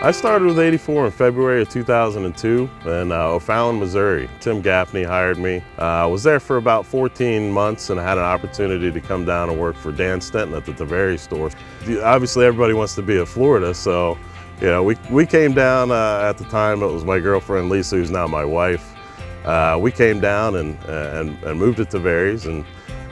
I started with 84 in February of 2002 in O'Fallon, Missouri. Tim Gaffney hired me. I was there for about 14 months and I had an opportunity to come down and work for Dan Stenton at the Taveri store. Obviously everybody wants to be at Florida, so we came down at the time. It was my girlfriend Lisa, who's now my wife. We came down and moved to Taveri's, and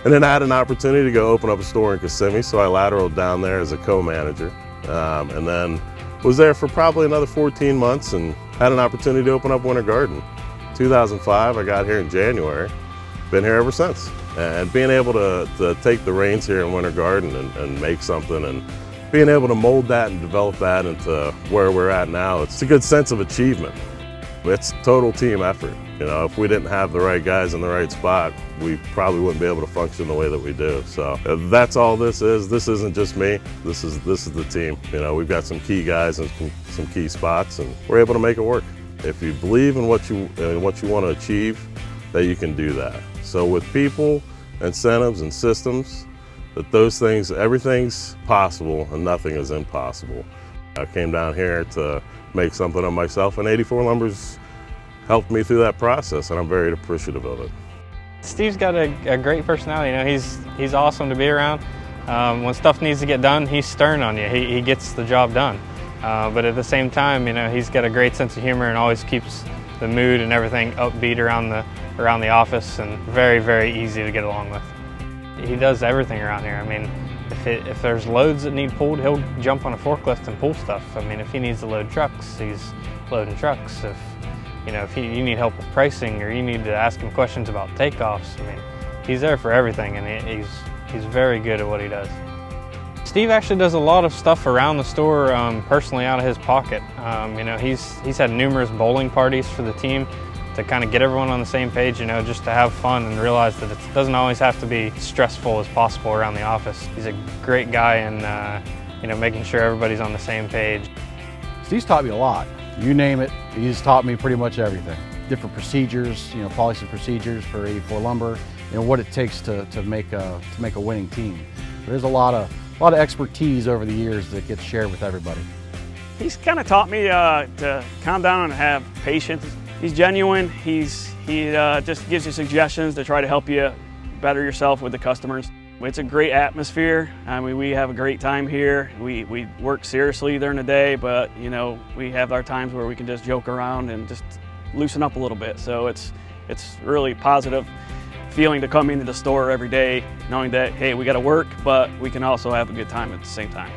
then I had an opportunity to go open up a store in Kissimmee, so I lateraled down there as a co-manager, and then was there for probably another 14 months and had an opportunity to open up Winter Garden. 2005, I got here in January. Been here ever since. And being able to take the reins here in Winter Garden and make something, and being able to mold that and develop that into where we're at now, it's a good sense of achievement. It's total team effort. If we didn't have the right guys in the right spot, we probably wouldn't be able to function the way that we do. So that's all this is. This isn't just me. This is the team. We've got some key guys and some key spots, and we're able to make it work. If you believe in what you want to achieve, that you can do that. So with people, incentives, and systems, those things, everything's possible and nothing is impossible. I came down here to make something of myself, and 84 Lumber's helped me through that process, and I'm very appreciative of it. Steve's got a great personality. He's awesome to be around. When stuff needs to get done, he's stern on you. He gets the job done. But at the same time, he's got a great sense of humor and always keeps the mood and everything upbeat around the office, and very, very easy to get along with. He does everything around here. If there's loads that need pulled, he'll jump on a forklift and pull stuff. If he needs to load trucks, he's loading trucks. If you need help with pricing, or you need to ask him questions about takeoffs, he's there for everything, and he's very good at what he does. Steve actually does a lot of stuff around the store personally out of his pocket. He's had numerous bowling parties for the team to kind of get everyone on the same page, just to have fun and realize that it doesn't always have to be stressful as possible around the office. He's a great guy in making sure everybody's on the same page. Steve's taught me a lot. You name it, he's taught me pretty much everything. Different procedures, policies and procedures for 84 Lumber, what it takes to make a winning team. There's a lot of expertise over the years that gets shared with everybody. He's kind of taught me to calm down and have patience. He's genuine. He just gives you suggestions to try to help you better yourself with the customers. It's a great atmosphere. We have a great time here. We work seriously during the day, but we have our times where we can just joke around and just loosen up a little bit. So it's really positive feeling to come into the store every day, knowing that, hey, we got to work, but we can also have a good time at the same time.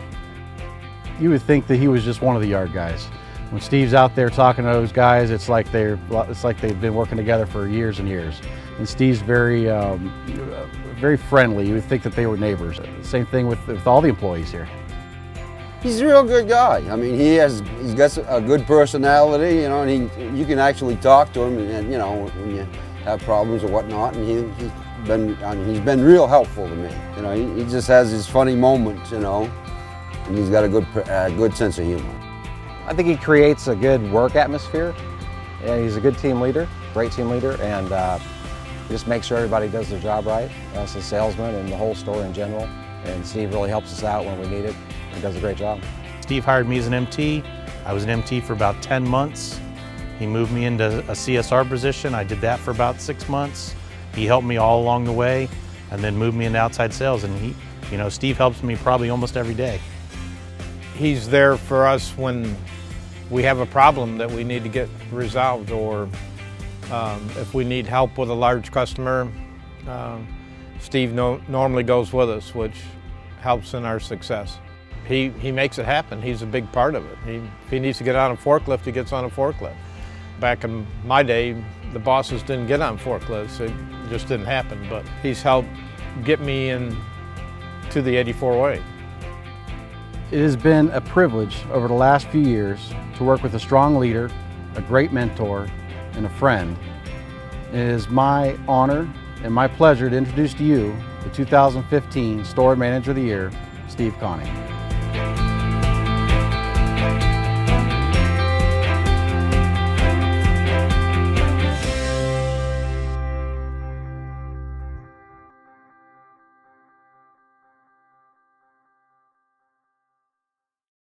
You would think that he was just one of the yard guys. When Steve's out there talking to those guys, it's like they've been working together for years and years. And Steve's very friendly. You would think that they were neighbors. Same thing with all the employees here. He's a real good guy. He's got a good personality, and you can actually talk to him, and when you have problems or whatnot, and he's been real helpful to me. He just has his funny moments, and he's got a good sense of humor. I think he creates a good work atmosphere. Yeah, he's a good team leader, great team leader, and just makes sure everybody does their job right. Us as salesmen and the whole store in general. And Steve really helps us out when we need it. He does a great job. Steve hired me as an MT. I was an MT for about 10 months. He moved me into a CSR position. I did that for about 6 months. He helped me all along the way, and then moved me into outside sales. And Steve helps me probably almost every day. He's there for us when we have a problem that we need to get resolved, or if we need help with a large customer, Steve normally goes with us, which helps in our success. He makes it happen. He's a big part of it. If he needs to get on a forklift, he gets on a forklift. Back in my day, the bosses didn't get on forklifts. It just didn't happen, but he's helped get me into the 84 way. It has been a privilege over the last few years to work with a strong leader, a great mentor, and a friend. It is my honor and my pleasure to introduce to you the 2015 Store Manager of the Year, Steve Connie.